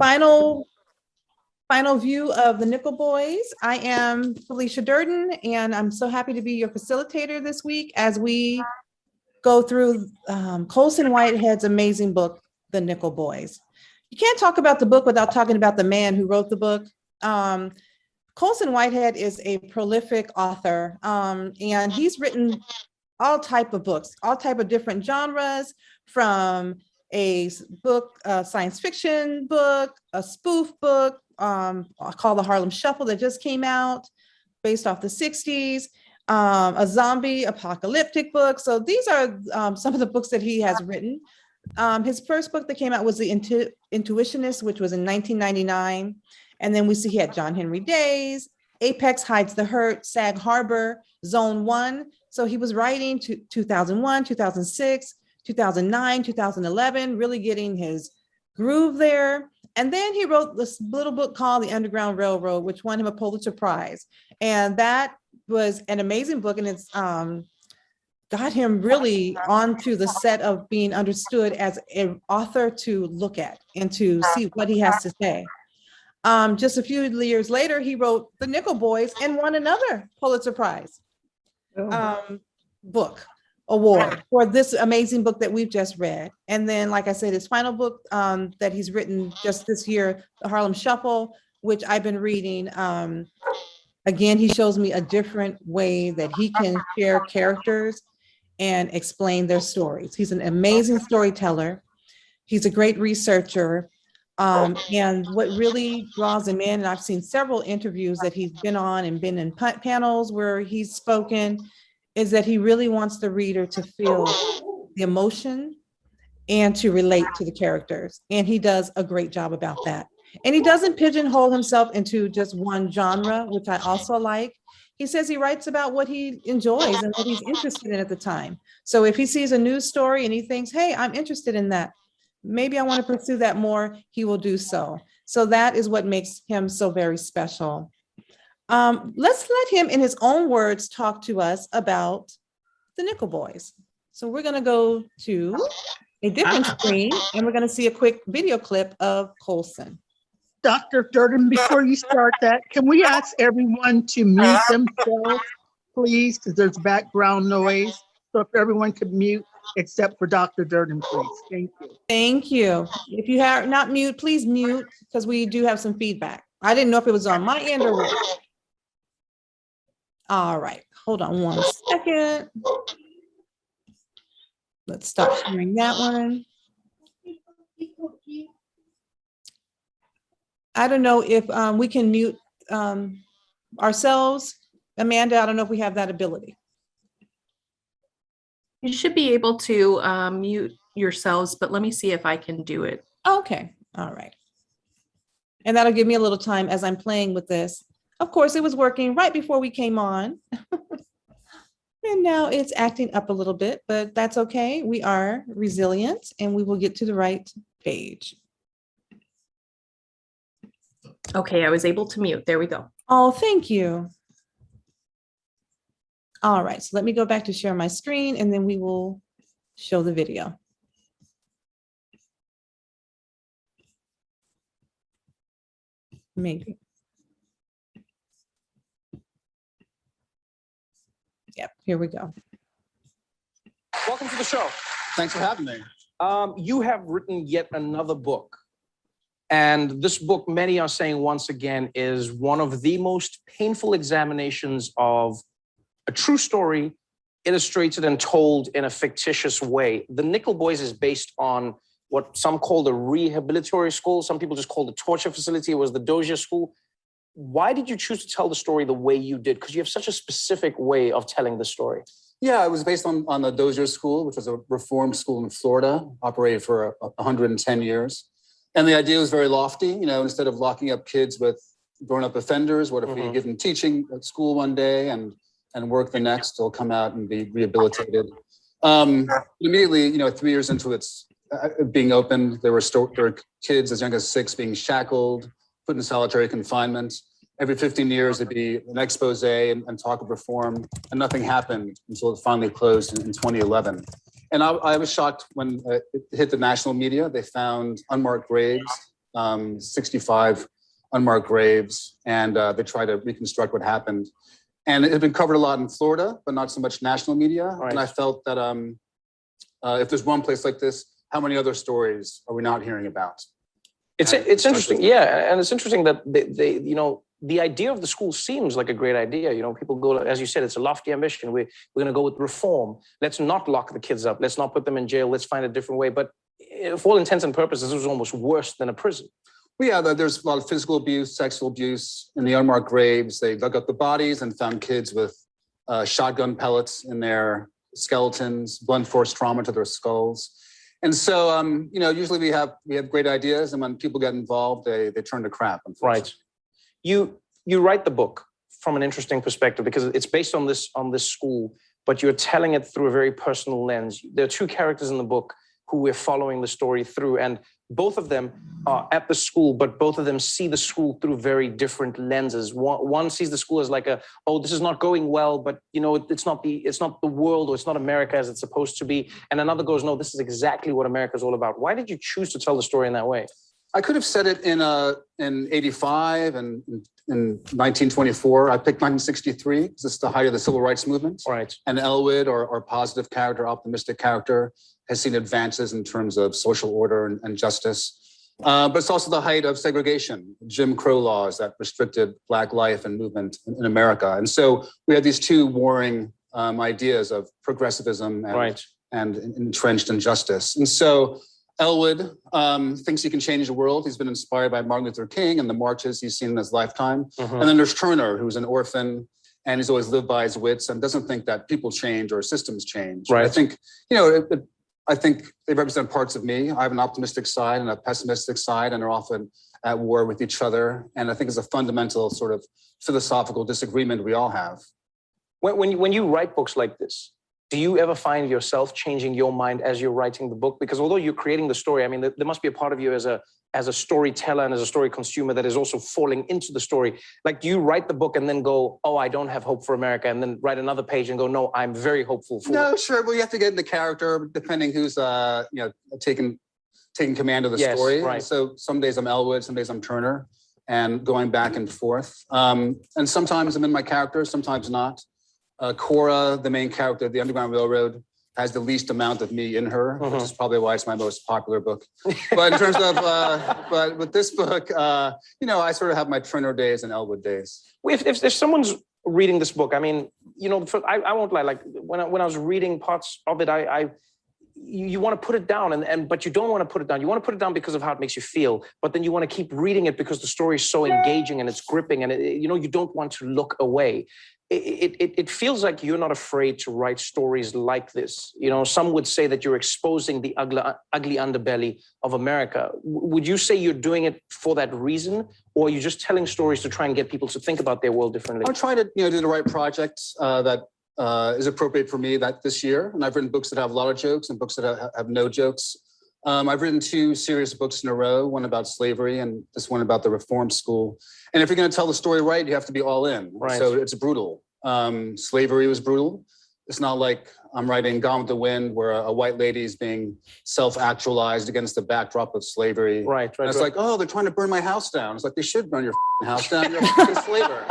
final view of the Nickel Boys. I am Felicia Durden, and I'm so happy to be your facilitator this week as we go through Colson Whitehead's amazing book, The Nickel Boys. You can't talk about the book without talking about the man who wrote the book. Colson Whitehead is a prolific author, and he's written all type of books, all type of different genres, from a book, a science fiction book, a spoof book called the Harlem Shuffle that just came out based off the 60s, a zombie apocalyptic book. So these are some of the books that he has written. His first book that came out was The Intuitionist, which was in 1999. And then we see he had John Henry Days, Apex Hides the Hurt, Sag Harbor, Zone 1. So he was writing to 2001, 2006, 2009, 2011, really getting his groove there. And then he wrote this little book called The Underground Railroad, which won him a Pulitzer Prize. And that was an amazing book, and it's got him really onto the set of being understood as an author to look at and to see what he has to say. Just a few years later, he wrote The Nickel Boys and won another Pulitzer Prize book award for this amazing book that we've just read. And then, like I said, his final book that he's written just this year, The Harlem Shuffle, which I've been reading. Again, he shows me a different way that he can share characters and explain their stories. He's an amazing storyteller. He's a great researcher. And what really draws him in, and I've seen several interviews that he's been on and been in panels where he's spoken, is that he really wants the reader to feel the emotion and to relate to the characters. And he does a great job about that. And he doesn't pigeonhole himself into just one genre, which I also like. He says he writes about what he enjoys and what he's interested in at the time. So if he sees a news story and he thinks, hey, I'm interested in that, maybe I want to pursue that more, he will do so. So that is what makes him so very special. Let's let him, in his own words, talk to us about the Nickel Boys. So we're going to go to a different screen, and we're going to see a quick video clip of Colson. Dr. Durden, before you start that, can we ask everyone to mute themselves, please, because there's background noise. So if everyone could mute, except for Dr. Durden, please. Thank you. Thank you. If you have not mute, please mute, because we do have some feedback. I didn't know if it was on my end or what. All right, hold on one second. Let's stop sharing that one. I don't know if we can mute ourselves. Amanda, I don't know if we have that ability. You should be able to mute yourselves, but let me see if I can do it. Okay, all right. And that'll give me a little time as I'm playing with this. Of course, it was working right before we came on. And now it's acting up a little bit, but that's okay. We are resilient and we will get to the right page. Okay, I was able to mute. There we go. Oh, thank you. All right, so let me go back to share my screen and then we will show the video. Maybe. Yep, here we go. Welcome to the show. Thanks for having me. You have written yet another book. And this book, many are saying once again, is one of the most painful examinations of a true story illustrated and told in a fictitious way. The Nickel Boys is based on what some call the rehabilitory school. Some people just call the torture facility. It was the Dozier School. Why did you choose to tell the story the way you did? Because you have such a specific way of telling the story. Yeah, it was based on the Dozier School, which was a reform school in Florida, operated for 110 years. And the idea was very lofty. You know, instead of locking up kids with grown-up offenders, what if we give them teaching at school one day and work the next? They'll come out and be rehabilitated. Immediately, you know, 3 years into its being opened, there were kids as young as 6 being shackled, put in solitary confinement. Every 15 years, there'd be an expose and talk of reform, and nothing happened until it finally closed in 2011. And I was shocked when it hit the national media. They found unmarked graves 65 unmarked graves, and they try to reconstruct what happened. And it had been covered a lot in Florida, but not so much national media. Right. And I felt that if there's one place like this, how many other stories are we not hearing about? It's interesting, yeah, and it's interesting that they the idea of the school seems like a great idea. People go, as you said, it's a lofty ambition. We're going to go with reform. Let's not lock the kids up. Let's not put them in jail. Let's find a different way. But for all intents and purposes, this was almost worse than a prison. Well, yeah, there's a lot of physical abuse, sexual abuse in the unmarked graves. They dug up the bodies and found kids with shotgun pellets in their skeletons, blunt force trauma to their skulls. And so, usually we have great ideas, and when people get involved, they turn to crap. Right. You write the book from an interesting perspective because it's based on this school, but you're telling it through a very personal lens. There are two characters in the book who we're following the story through, and both of them are at the school, but both of them see the school through very different lenses. One sees the school as like this is not going well, but it's not the world, or it's not America as it's supposed to be. And another goes, no, this is exactly what America is all about. Why did you choose to tell the story in that way? I could have said it in 85 and in 1924. I picked 1963 because it's the height of the civil rights movement. Right. And Elwood, or positive character, optimistic character, has seen advances in terms of social order and justice. But it's also the height of segregation, Jim Crow laws that restricted Black life and movement in America. And so we have these two warring ideas of progressivism and entrenched injustice. And so Elwood thinks he can change the world. He's been inspired by Martin Luther King and the marches he's seen in his lifetime. Mm-hmm. And then there's Turner, who's an orphan, and he's always lived by his wits and doesn't think that people change or systems change. Right. I think they represent parts of me. I have an optimistic side and a pessimistic side, and are often at war with each other. And I think it's a fundamental sort of philosophical disagreement we all have. When you write books like this, do you ever find yourself changing your mind as you're writing the book? Because although you're creating the story, I mean, there must be a part of you as a storyteller and as a story consumer that is also falling into the story. Like, do you write the book and then go, oh, I don't have hope for America, and then write another page and go, no, I'm very hopeful for No, sure. Well, you have to get in the character depending who's taking command of the story. Right. So some days I'm Elwood, some days I'm Turner, and going back and forth. And sometimes I'm in my character, sometimes not. Cora, the main character of the Underground Railroad, has the least amount of me in her, which is probably why it's my most popular book. But in terms of, but with this book, I sort of have my Turner days and Elwood days. If someone's reading this book, I mean, I won't lie. Like when I was reading parts of it, you want to put it down, but you don't want to put it down. You want to put it down because of how it makes you feel, but then you want to keep reading it because the story is so engaging and it's gripping, and you don't want to look away. It feels like you're not afraid to write stories like this. Some would say that you're exposing the ugly underbelly of America. Would you say you're doing it for that reason, or are you just telling stories to try and get people to think about their world differently? I'm trying to do the right project that is appropriate for me this year. And I've written books that have a lot of jokes and books that have no jokes. I've written 2 serious books in a row, one about slavery and this one about the reform school. And if you're going to tell the story right, you have to be all in. Right. So it's brutal. Slavery was brutal. It's not like I'm writing Gone with the Wind, where a white lady is being self-actualized against the backdrop of slavery. Right. It's like, oh, they're trying to burn my house down. It's like, they should burn your house down. You're a slaver.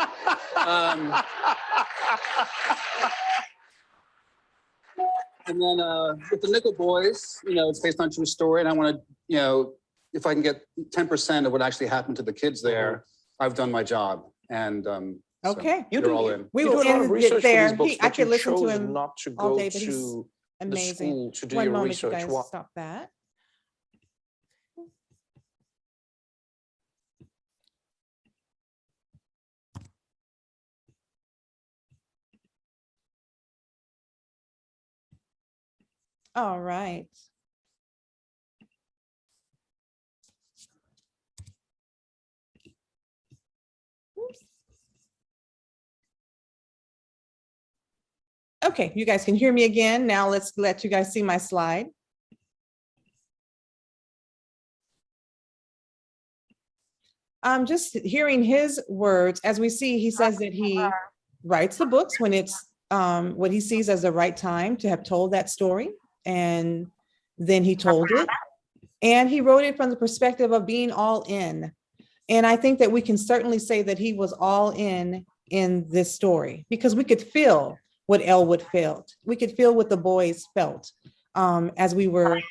And then with the Nickel Boys, it's based on true story, and I want to, if I can get 10% of what actually happened to the kids there, I've done my job. And okay, you're all in. We will end it there. I could listen to him not to all go day, but he's to amazing. the school to do One your moment, research. you guys, stop that. All right. Oops. Okay, you guys can hear me again. Now let's let you guys see my slide. I'm just hearing his words. As we see, he says that he writes the books when it's what he sees as the right time to have told that story. And then he told it. And he wrote it from the perspective of being all in. And I think that we can certainly say that he was all in this story, because we could feel what Elwood felt. We could feel what the boys felt as we were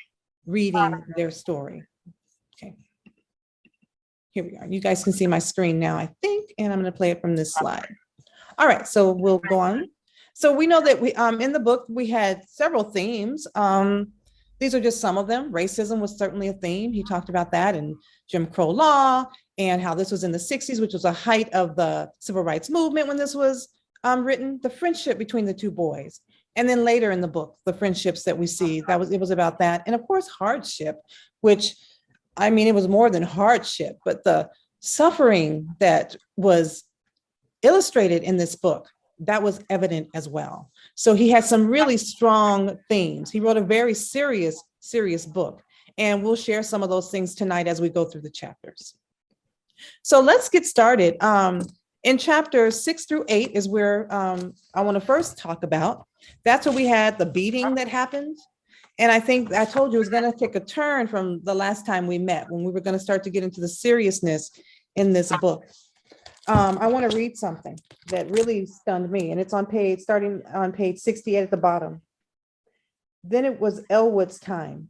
reading their story. Okay. Here we are. You guys can see my screen now, I think, and I'm going to play it from this slide. All right, so we'll go on. So we know that we in the book we had several themes. These are just some of them. Racism was certainly a theme. He talked about that, and Jim Crow law, and how this was in the 60s, which was a height of the civil rights movement when this was written. The friendship between the two boys, and then later in the book, the friendships that we see, it was about that, and of course hardship, which, I mean, it was more than hardship, but the suffering that was illustrated in this book, that was evident as well. So he had some really strong themes. He wrote a very serious book, and we'll share some of those things tonight as we go through the chapters. So let's get started. In chapters 6 through 8 is where I want to first talk about. That's where we had the beating that happened. And I think I told you it was going to take a turn from the last time we met, when we were going to start to get into the seriousness in this book. I want to read something that really stunned me, and it's starting on page 68 at the bottom. Then it was Elwood's time.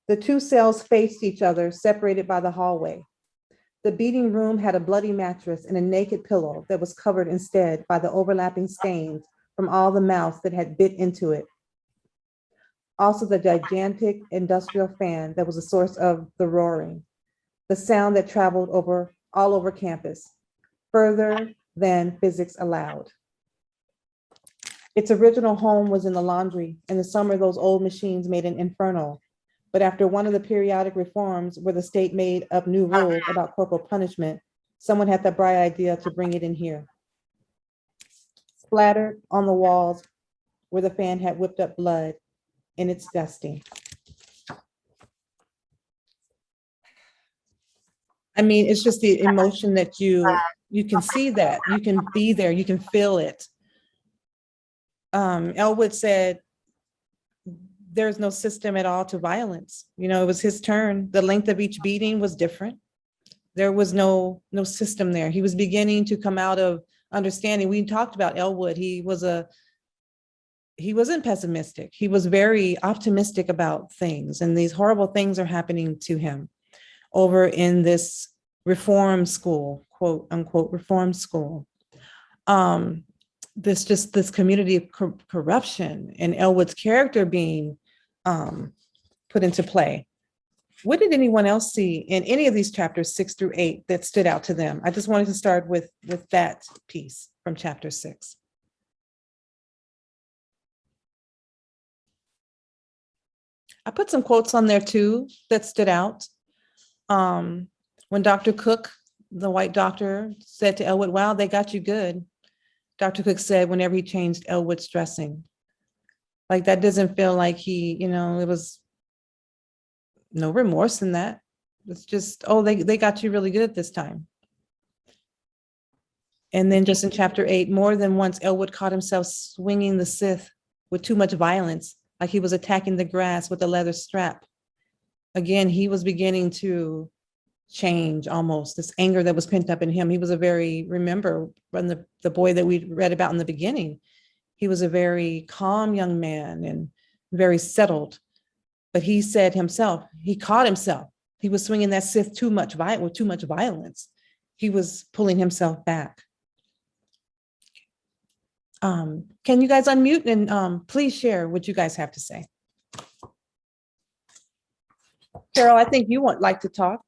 The two cells faced each other, separated by the hallway. The beating room had a bloody mattress and a naked pillow that was covered instead by the overlapping stains from all the mouths that had bit into it. Also the gigantic industrial fan that was the source of the roaring, the sound that traveled all over campus, further than physics allowed. Its original home was in the laundry. In the summer, those old machines made an inferno. But after one of the periodic reforms where the state made up new rules about corporal punishment, someone had the bright idea to bring it in here. Splattered on the walls where the fan had whipped up blood, and it's dusty. I mean, it's just the emotion that you can see, that you can be there, you can feel it. Elwood said, there's no system at all to violence. You know, it was his turn. The length of each beating was different. There was no system there. He was beginning to come out of understanding. We talked about Elwood. He wasn't pessimistic. He was very optimistic about things, and these horrible things are happening to him over in this reform school, quote unquote, reform school. This community of corruption, and Elwood's character being put into play. What did anyone else see in any of these chapters 6 through 8 that stood out to them? I just wanted to start with that piece from chapter 6. I put some quotes on there too that stood out. When Dr. Cook, the white doctor, said to Elwood, "Wow, they got you good." Dr. Cook said whenever he changed Elwood's dressing. Like, that doesn't feel like it was no remorse in that. It's just, oh, they got you really good this time. And then just in chapter 8, more than once, Elwood caught himself swinging the scythe with too much violence, like he was attacking the grass with a leather strap. Again, he was beginning to change, almost this anger that was pent up in him. He was remember when the boy that we read about in the beginning, he was a very calm young man and very settled. But he said himself, he caught himself. He was swinging that scythe with too much violence. He was pulling himself back. Can you guys unmute and please share what you guys have to say? Carol, I think you would like to talk.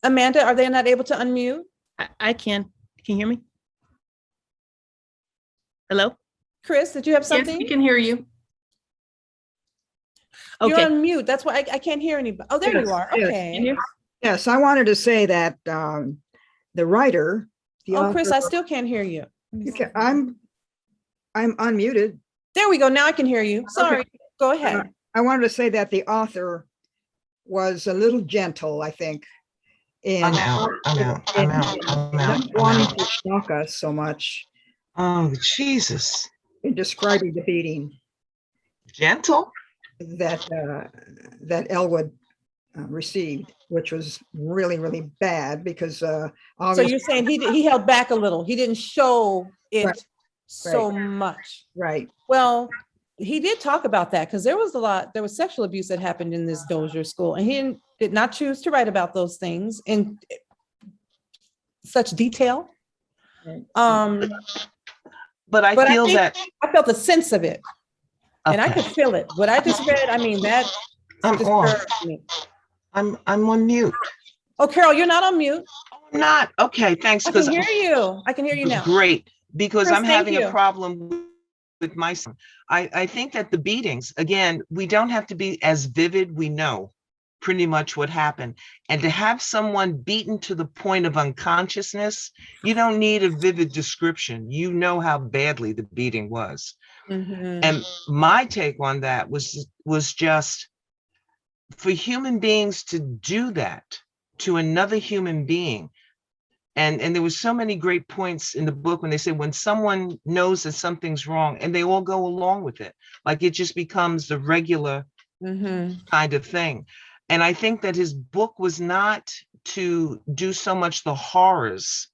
Amanda, are they not able to unmute? I can. Can you hear me? Hello? Chris, did you have Yes, something? we can hear you. You're Okay. on mute. That's why I can't hear anybody. Oh, there you are. Yes. Okay. Yes, I wanted to say that the writer, the Oh, Chris, I author- still can't hear you. I'm unmuted. There we go. Now I can hear you. Sorry. Go ahead. I wanted to say that the author was a little gentle, I think, in I'm out. not wanting to shock us so much. Oh, Jesus. in describing the beating Gentle? that Elwood received, which was really, really bad because So obviously, you're saying he held back a little. He didn't show it Right, so much. right. Well, he did talk about that because there was sexual abuse that happened in this Dozier school, and he did not choose to write about those things in such detail. Um, But I But I feel think- that I felt the sense of it, and I okay, could feel it. What I just read, I mean, that I'm disturbed off. me. I'm on mute. Oh, Carol, you're not on mute. I'm not. Okay, thanks. I can Because hear you. I can hear you now. great, because Chris, I'm thank having you. a problem with my son. I think that the beatings, again, we don't have to be as vivid. We know pretty much what happened. And to have someone beaten to the point of unconsciousness, you don't need a vivid description. You know how badly the beating was. Mhm. And my take on that was just for human beings to do that to another human being. And there was so many great points in the book when they said when someone knows that something's wrong and they all go along with it, like it just becomes the regular Mhm. kind of thing. And I think that his book was not to do so much the horrors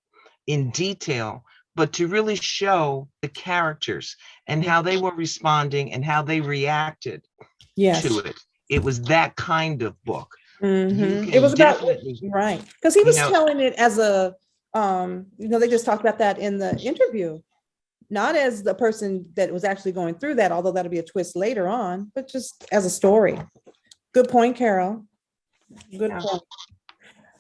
in detail, but to really show the characters and how they were responding and how they reacted Yes. to it. It was that kind of book. Mhm. You It was can about definitely- right because he was you know- telling it as a they just talked about that in the interview, not as the person that was actually going through that, although that'll be a twist later on, but just as a story. Good point, Carol. Good Yeah. point.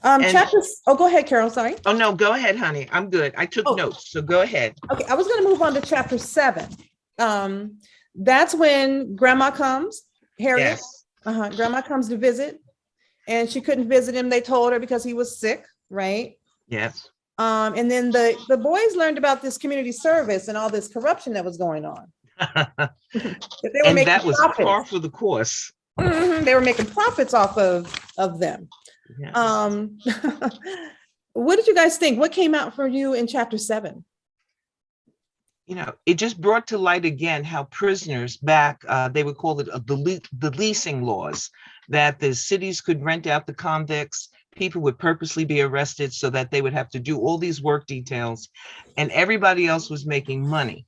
And- Chapters. Oh, go ahead, Carol. Sorry. Oh, no, go ahead, honey. I'm good. I took Oh. notes, so go ahead. Okay, I was going to move on to chapter 7. That's when Grandma comes, Harriet. Yes, Grandma comes to visit, and she couldn't visit him. They told her because he was sick, right? yes. And then the boys learned about this community service and all this corruption that was going on. That they were And making that was profits. par for the course. Mhm, they were making profits off of them. Yeah. What did you guys think? What came out for you in chapter 7? You know, it just brought to light again how prisoners back, they would call it the leasing laws, that the cities could rent out the convicts. People would purposely be arrested so that they would have to do all these work details, and everybody else was making money.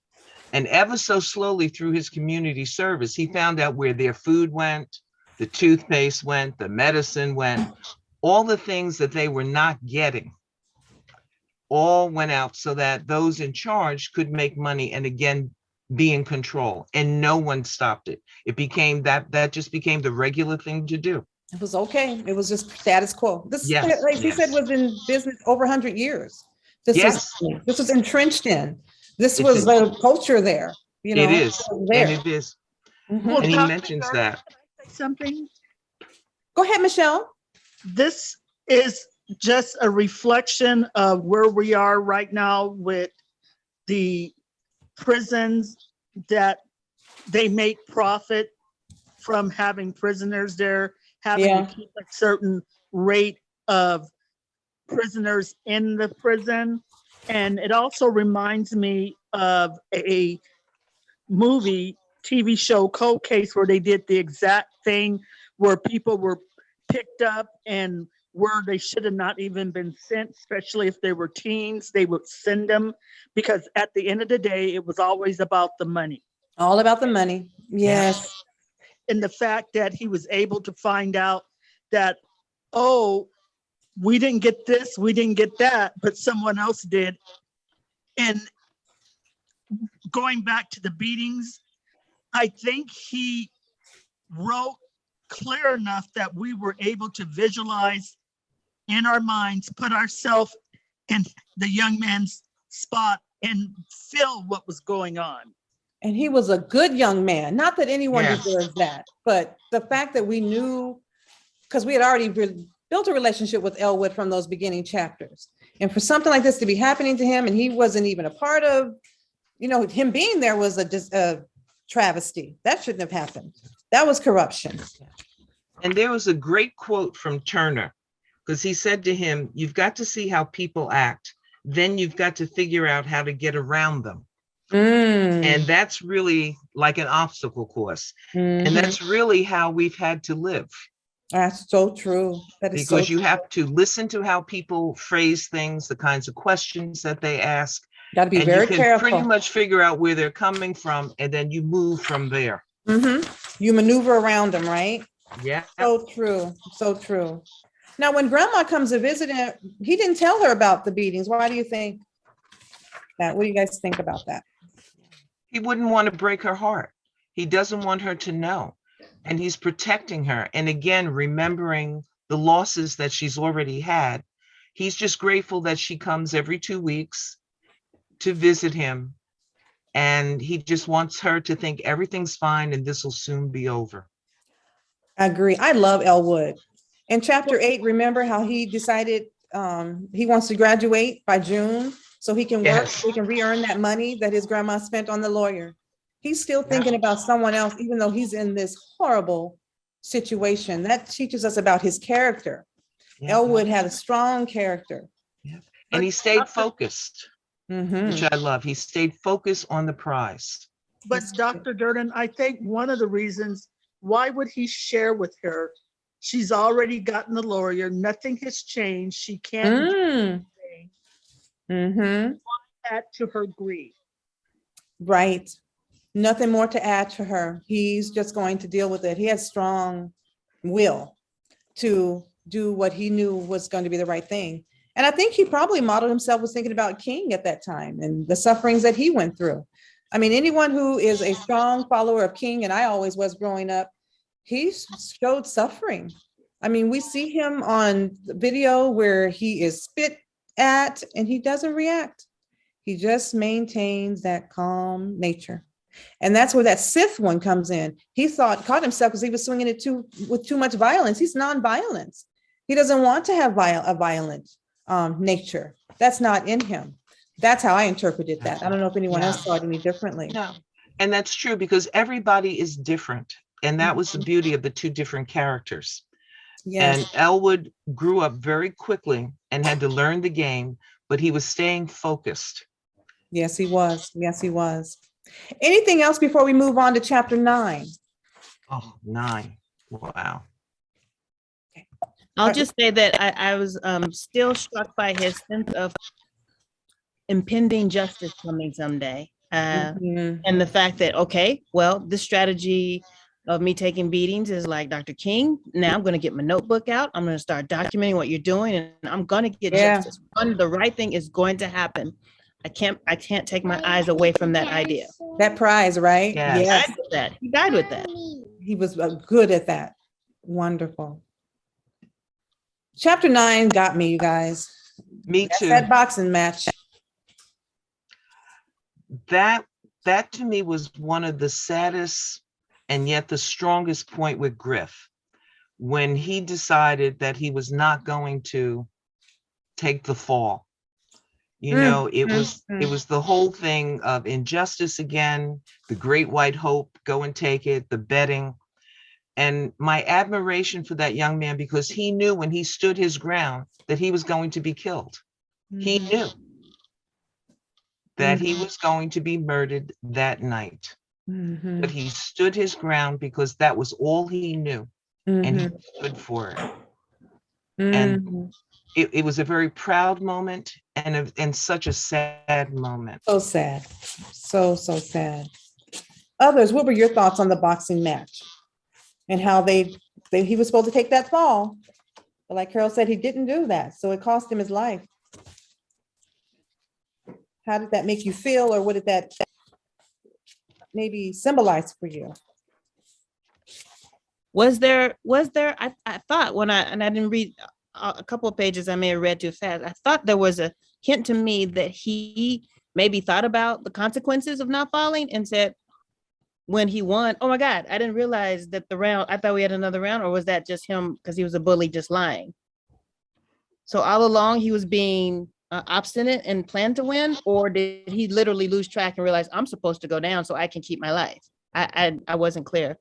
And ever so slowly through his community service, he found out where their food went, the toothpaste went, the medicine went, all the things that they were not getting all went out so that those in charge could make money and again be in control, and no one stopped it. It became that just became the regular thing to do. It was okay. It was just status quo. This, Yes, like she said, yes. was in business over 100 years. Yes. This was entrenched in. This It's was a- the culture there. You know, It is, there. and it is. Mhm. Well, And he Dr. mentions Dark, that. Something, Go ahead, Michelle. this is just a reflection of where we are right now with the prisons, that they make profit from having prisoners there, having Yeah. to keep a certain rate of prisoners in the prison. And it also reminds me of a movie, TV show, Cold Case, where they did the exact thing, where people were picked up and where they should have not even been sent, especially if they were teens, they would send them, because at the end of the day, it was always about the money. All about the money. Yes. And the fact that he was able to find out that, oh, we didn't get this, we didn't get that, but someone else did. And going back to the beatings, I think he wrote clear enough that we were able to visualize in our minds, put ourselves in the young man's spot and feel what was going on. And he was a good young man. Not that anyone Yes. deserves that, but the fact that we knew, because we had already built a relationship with Elwood from those beginning chapters. And for something like this to be happening to him, and he wasn't even a part of, him being there was just a travesty. That shouldn't have happened. That was corruption. And there was a great quote from Turner, because he said to him, "You've got to see how people act. Then you've got to figure out how to get around them." Mm, And that's really like an obstacle course. And mhm. that's really how we've had to live, That's so true. That is so because you true. have to listen to how people phrase things, the kinds of questions that they ask, Got to be and you very can pretty careful. much figure out where they're coming from, and then you move from there. You maneuver around them, right? Yeah. So true. So true. Now, when grandma comes to visit him, he didn't tell her about the beatings. Why do you think that? What do you guys think about that? He wouldn't want to break her heart. He doesn't want her to know. And he's protecting her. And again, remembering the losses that she's already had. He's just grateful that she comes every 2 weeks to visit him. And he just wants her to think everything's fine and this will soon be over. I agree. I love Elwood. In chapter 8, remember how he decided he wants to graduate by June so he can work, Yes. so he can re-earn that money that his grandma spent on the lawyer. He's still Yeah. thinking about someone else, even though he's in this horrible situation. That teaches us about his character. Yeah. Elwood had a strong character. And he stayed focused, Mhm. which I love. He stayed focused on the prize. But Dr. Durden, I think one of the reasons, why would he share with her? She's already gotten the lawyer. Nothing has changed. She can't do Mm. anything. Mhm. Add to her grief. Right. Nothing more to add to her. He's just going to deal with it. He has strong will to do what he knew was going to be the right thing. And I think he probably modeled himself was thinking about King at that time and the sufferings that he went through. I mean, anyone who is a strong follower of King, and I always was growing up, he showed suffering. I mean, we see him on the video where he is spit at and he doesn't react. He just maintains that calm nature. And that's where that Sith one comes in. He caught himself because he was swinging it with too much violence. He's non-violence. He doesn't want to have a violent nature. That's not in him. That's how I interpreted that. I don't know if anyone else saw it any differently. No. And that's true because everybody is different. And that was the beauty of the two different characters. Yes. And Elwood grew up very quickly and had to learn the game, but he was staying focused. Yes, he was. Yes, he was. Anything else before we move on to chapter 9? Oh, 9. Wow. I'll just say that I was still struck by his sense of impending justice coming someday. Mhm. And the fact that, okay, well, this strategy of me taking beatings is like Dr. King. Now I'm going to get my notebook out. I'm going to start documenting what you're doing and I'm going to get justice. The right thing is going to happen. I can't take my eyes away from that idea. That prize, right? Yes. Yes. He died with that. He was good at that. Wonderful. Chapter 9 got me, you guys. Me That's too. that boxing match. That to me was one of the saddest and yet the strongest point with Griff, when he decided that he was not going to take the fall. You know, it was the whole thing of injustice again, the great white hope, go and take it, the betting. And my admiration for that young man, because he knew when he stood his ground that he was going to be killed. He knew that he was going to be murdered that night. But he stood his ground because that was all he knew. And he stood for it. And it was a very proud moment and such a sad moment. So sad. So sad. Others, what were your thoughts on the boxing match? And how he was supposed to take that fall. But like Carol said, he didn't do that. So it cost him his life. How did that make you feel? Or what did that maybe symbolize for you? Was there, I thought when I didn't read a couple of pages, I may have read too fast. I thought there was a hint to me that he maybe thought about the consequences of not falling and said, when he won, oh my God, I didn't realize that I thought we had another round, or was that just him because he was a bully just lying? So all along he was being obstinate and planned to win, or did he literally lose track and realize I'm supposed to go down so I can keep my life? I wasn't clear.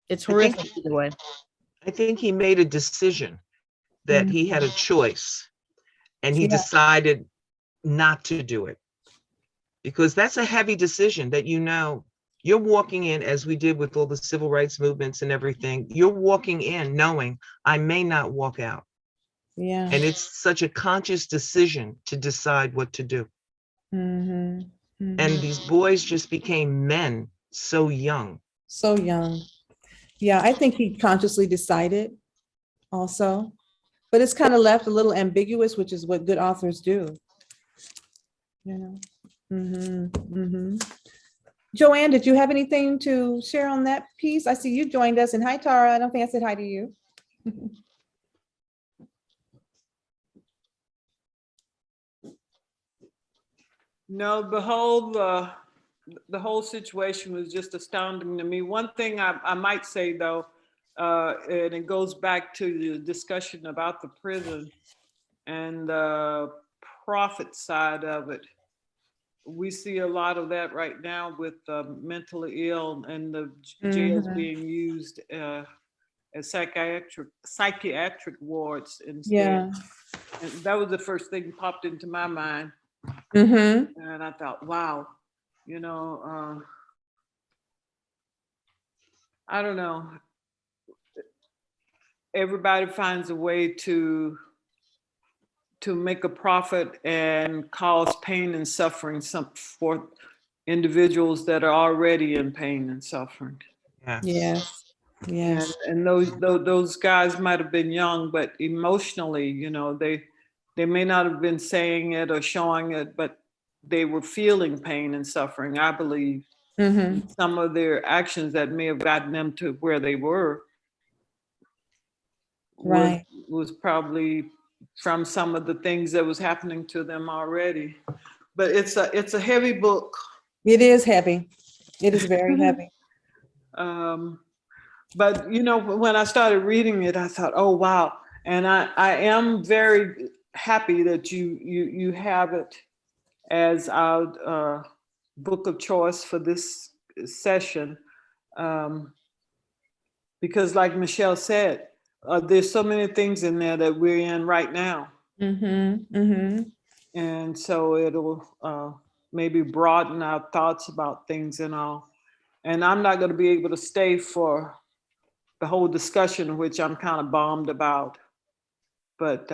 It's horrific either way. I think he made a decision that he had a choice and he decided not to do it. because that's a heavy decision that, you know, you're walking in, as we did with all the civil rights movements and everything, you're walking in knowing I may not walk out. Yeah. And it's such a conscious decision to decide what to do. Mhm. And Mhm. these boys just became men so young. So young. Yeah, I think he consciously decided also, but it's kind of left a little ambiguous, which is what good authors do. You know? Joanne, did you have anything to share on that piece? I see you joined us, and hi, Tara. I don't think I said hi to you. No, the whole situation was just astounding to me. One thing I might say though, and it goes back to the discussion about the prison and the profit side of it. We see a lot of that right now with mentally ill and the jails being used as psychiatric wards instead. Yeah. And that was the first thing that popped into my mind. Mm-hmm. And I thought, wow, you know, I don't know. Everybody finds a way to make a profit and cause pain and suffering for individuals that are already in pain and suffering. Yeah. Yes. Yes. And those guys might have been young, but emotionally, you know, they may not have been saying it or showing it, but they were feeling pain and suffering, I believe. Mm-hmm. Some of their actions that may have gotten them to where they were Right. was probably from some of the things that was happening to them already. But it's a heavy book. It is heavy. It is very heavy. But you know, when I started reading it, I thought, oh wow. And I am very happy that you have it as our book of choice for this session. Because like Michelle said, there's so many things in there that we're in right now. Mm-hmm. Mm-hmm. And so it'll maybe broaden our thoughts about things and all. And I'm not going to be able to stay for the whole discussion, which I'm kind of bummed about. But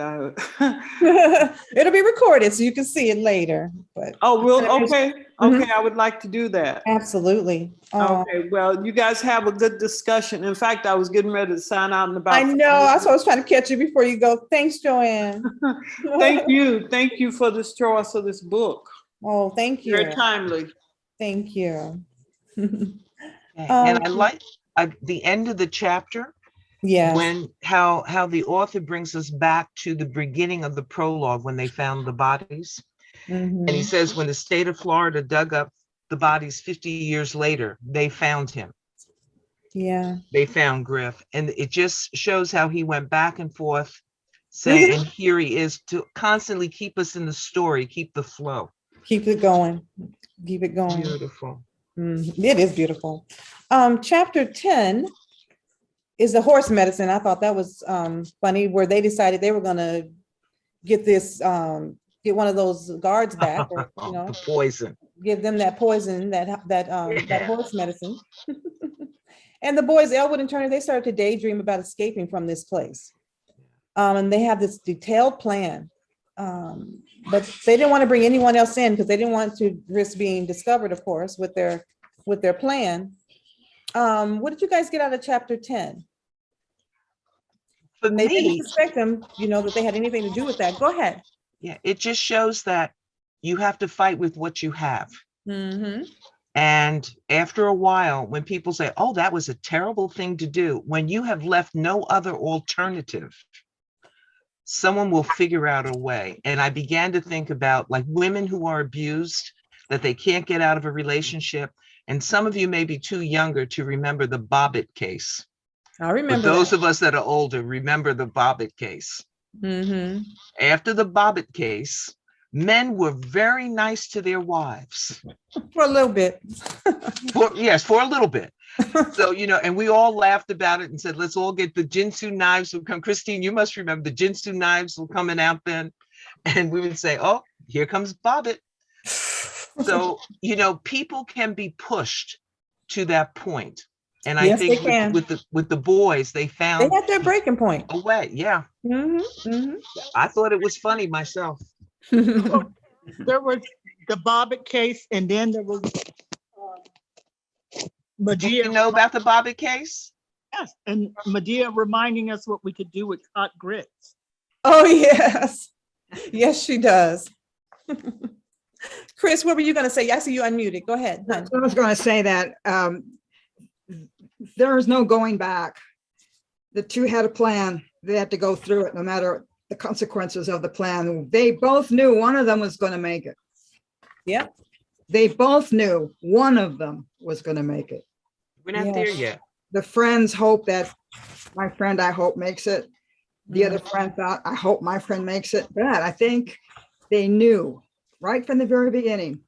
It'll be recorded so you can see it later. But okay. I would like to do that. absolutely. Okay, well, you guys have a good discussion. In fact, I was getting ready to sign out in about. I know. That's why I was trying to catch you before you go. Thanks, Joanne. Thank you for this choice of this book. Oh, thank you. Very timely. Thank you. And I like the end of the chapter. Yeah. When how the author brings us back to the beginning of the prologue when they found the bodies. And he says when the state of Florida dug up the bodies 50 years later, they found him. Yeah. They found Griff. And it just shows how he went back and forth saying, and here he is, to constantly keep us in the story, keep the flow. Keep it going. Keep it going. Beautiful. It is beautiful. Chapter 10 is the horse medicine. I thought that was funny, where they decided they were gonna get this, get one of those guards back, or, you know, The poison. give them that poison, that horse medicine. And the boys, Elwood and Turner, they started to daydream about escaping from this place. And they have this detailed plan. But they didn't want to bring anyone else in because they didn't want to risk being discovered, of course, with their plan. What did you guys get out of chapter 10? For They didn't me, suspect them, you know, that they had anything to do with that. Go ahead. yeah, it just shows that you have to fight with what you have. Mm-hmm. And after a while, when people say, oh, that was a terrible thing to do, when you have left no other alternative, someone will figure out a way. And I began to think about like women who are abused, that they can't get out of a relationship. And some of you may be too younger to remember the Bobbitt case. I remember But those that. of us that are older remember the Bobbitt case. Mm-hmm. After the Bobbitt case, men were very nice to their wives. For a little bit. Yes, for a little bit. So, you know, and we all laughed about it and said, let's all get the Jinsu knives will come. Christine, you must remember the Jinsu knives were coming out then. And we would say, oh, here comes Bobbitt. So, people can be pushed to that point. And I Yes, they think can. with the boys, they They found had their breaking point. a way. Yeah. I thought it was funny myself. There was the Bobbitt case, and then there was Do you Medea. know about the Bobbitt case? Yes, and Medea reminding us what we could do with hot grits. Oh, yes. Yes, she does. Chris, what were you going to say? I see you unmuted. Go ahead. Hun. I was going to say that there is no going back. The two had a plan. They had to go through it no matter the consequences of the plan. They both knew one of them was going to make it. Yep. They both knew one of them was going to make it. We're not Yes. there yet. The friends hope that my friend, I hope, makes it. The other friend thought, I hope my friend makes it. But I think they knew right from the very beginning,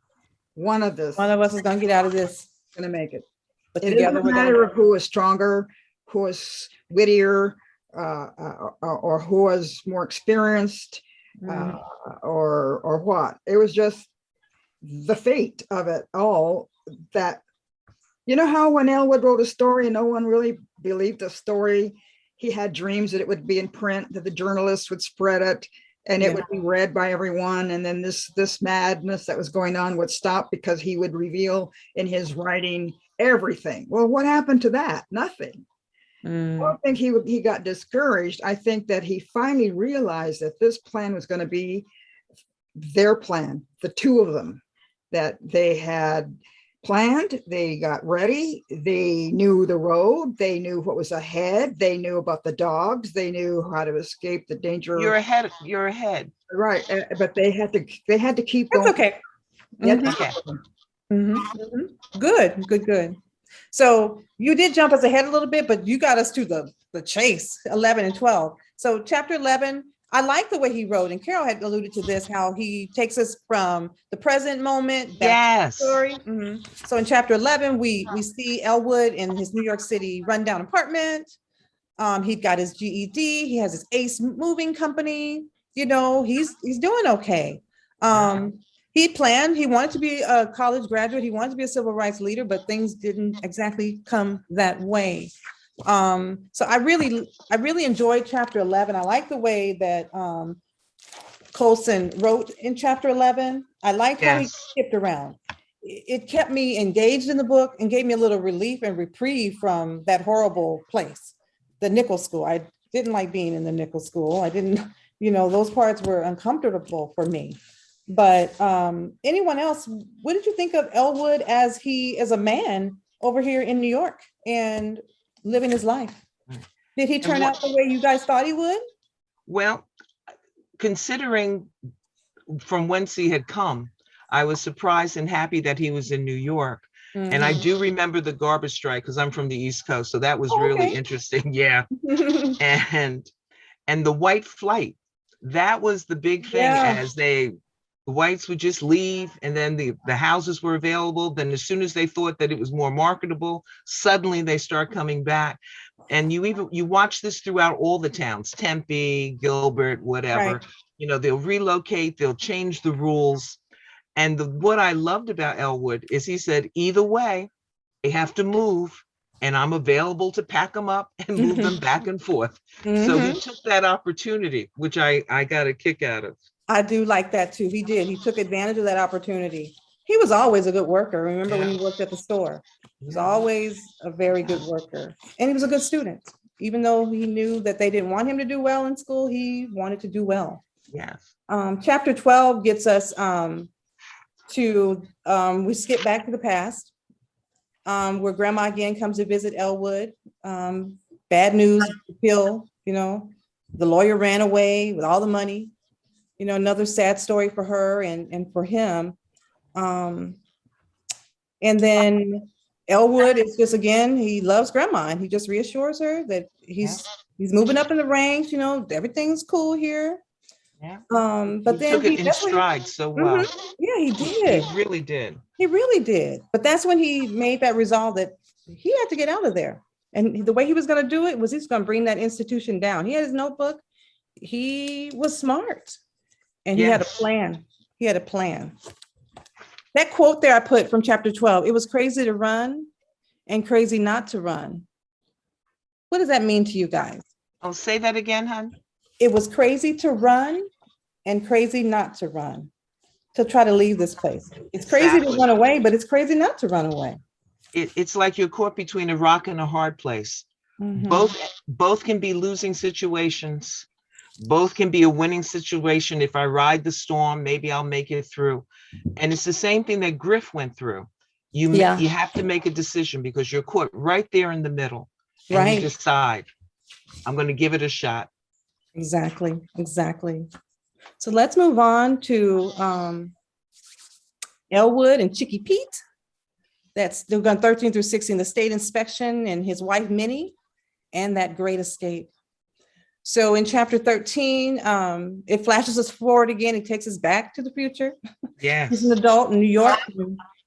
one of us One of us is going to get out of this. going to make it. But It together isn't we're a going matter to. of who is stronger, who is wittier, or who was more experienced, or what. It was just the fate of it all. That, you know how when Elwood wrote a story and no one really believed the story, he had dreams that it would be in print, that the journalists would spread it, and it would be read by everyone, and then this madness that was going on would stop because he would reveal in his writing everything. Well, what happened to that? Nothing. I don't think he got discouraged. I think that he finally realized that this plan was going to be their plan, the two of them, that they had planned, they got ready, they knew the road, they knew what was ahead, they knew about the dogs, they knew how to escape the danger. You're ahead. You're ahead. Right, but they had to keep That's going. okay. They had to Okay. Good, good, good. So you did jump us ahead a little bit, but you got us to the chase, 11 and 12. So chapter 11, I like the way he wrote, and Carol had alluded to this, how he takes us from the present moment back to the story. So in chapter 11, we see Elwood in his New York City rundown apartment. He got his GED. He has his Ace moving company. You know, he's doing okay. He planned, he wanted to be a college graduate. He wanted to be a civil rights leader, but things didn't exactly come that way. So I really enjoyed chapter 11. I like the way that Colson wrote in chapter 11. I liked how he skipped around. It kept me engaged in the book and gave me a little relief and reprieve from that horrible place, the Nickel School. I didn't like being in the Nickel School. I didn't, those parts were uncomfortable for me. But anyone else, what did you think of Elwood as he is a man over here in New York and living his life? Did he turn out the way you guys thought he would? Well, considering from whence he had come, I was surprised and happy that he was in New York. And I do remember the garbage strike because I'm from the East Coast. So that was really interesting. Yeah. and the white flight, that was the big thing. As the whites would just leave, and then the houses were available. Then as soon as they thought that it was more marketable, suddenly they start coming back. And you watch this throughout all the towns, Tempe, Gilbert, whatever. They'll relocate, they'll change the rules. And what I loved about Elwood is he said, either way, they have to move, and I'm available to pack them up and move them back and forth. So he took that opportunity, which I got a kick out of. I do like that too. He did. He took advantage of that opportunity. He was always a good worker. Remember when he worked at the store? He was always a very good worker. And he was a good student. Even though he knew that they didn't want him to do well in school, he wanted to do well. Yes. Chapter 12 gets us we skip back to the past, where Grandma again comes to visit Elwood. Bad news, Bill, the lawyer ran away with all the money. Another sad story for her and for him. And then Elwood is just, again, he loves Grandma, and he just reassures her that he's moving up in the ranks, everything's cool here. Yeah. But then took it in stride so well. Yeah, he did. He really did. He really did. But that's when he made that resolve that he had to get out of there. And the way he was going to do it was he's going to bring that institution down. He had his notebook. He was smart. And he had a plan. He had a plan. That quote there I put from chapter 12, it was crazy to run and crazy not to run. What does that mean to you guys? Oh, say that again, hon. It was crazy to run and crazy not to run, to try to leave this place. It's crazy Exactly. to run away, but it's crazy not to run away. It's like you're caught between a rock and a hard place. Mhm. Both can be losing situations. Both can be a winning situation. If I ride the storm, maybe I'll make it through. And it's the same thing that Griff went through. You have to make a decision because you're caught right there in the middle. And Right. you decide, I'm going to give it a shot. Exactly. So let's move on to Elwood and Chicky Pete. They've gone 13 through 16, the state inspection and his wife Minnie, and that great escape. So in chapter 13, it flashes us forward again. It takes us back to the future. Yes. He's an adult in New York.